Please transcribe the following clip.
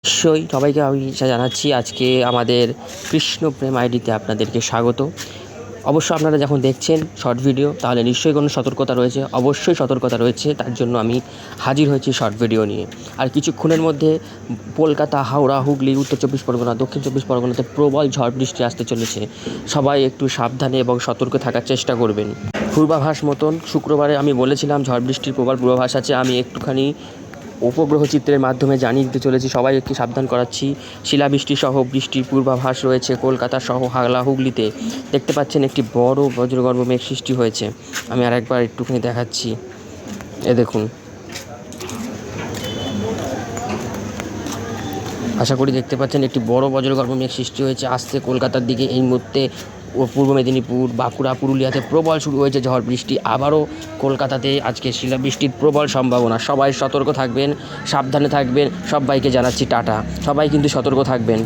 নিশ্চয়ই সবাইকে আমি জানাচ্ছি আজকে আমাদের কৃষ্ণপ্রেম আইডিতে আপনাদেরকে স্বাগত। অবশ্য আপনারা যখন দেখছেন শর্ট ভিডিও তাহলে নিশ্চয়ই কোনো সতর্কতা রয়েছে, অবশ্যই সতর্কতা রয়েছে। তার জন্য আমি হাজির হয়েছি শর্ট ভিডিও নিয়ে। আর কিছুক্ষণের মধ্যে কলকাতা, হাওড়া, হুগলি, উত্তর চব্বিশ পরগনা, দক্ষিণ চব্বিশ পরগনাতে প্রবল ঝড় বৃষ্টি আসতে চলেছে। সবাই একটু সাবধানে এবং সতর্ক থাকার চেষ্টা করবেন। পূর্বাভাস মতন শুক্রবারে আমি বলেছিলাম ঝড় বৃষ্টির প্রবল পূর্বাভাস আছে। আমি একটুখানি উপগ্রহ চিত্রের মাধ্যমে জানিয়ে দিতে চলেছি, সবাই একটু সাবধান করাচ্ছি। শিলাবৃষ্টি সহ বৃষ্টির পূর্বাভাস রয়েছে কলকাতা সহ হাওড়া, হুগলিতে। দেখতে পাচ্ছেন একটি বড় বজ্রগর্ভ মেঘ সৃষ্টি হয়েছে। আমি আরেকবার একটুখানি দেখাচ্ছি, এ দেখুন। আশা করি দেখতে পাচ্ছেন একটি বড় বজ্রগর্ভ মেঘ সৃষ্টি হয়েছে আসছে কলকাতার দিকে। এই মুহূর্তে পূর্ব মেদিনীপুর, বাঁকুড়া, পুরুলিয়াতে প্রবল শুরু হয়েছে ঝড় বৃষ্টি। আবারও কলকাতাতে আজকে শিলাবৃষ্টির প্রবল সম্ভাবনা। সবাই সতর্ক থাকবেন, সাবধানে থাকবেন। সবাইকে জানাচ্ছি টাটা। সবাই কিন্তু সতর্ক থাকবেন।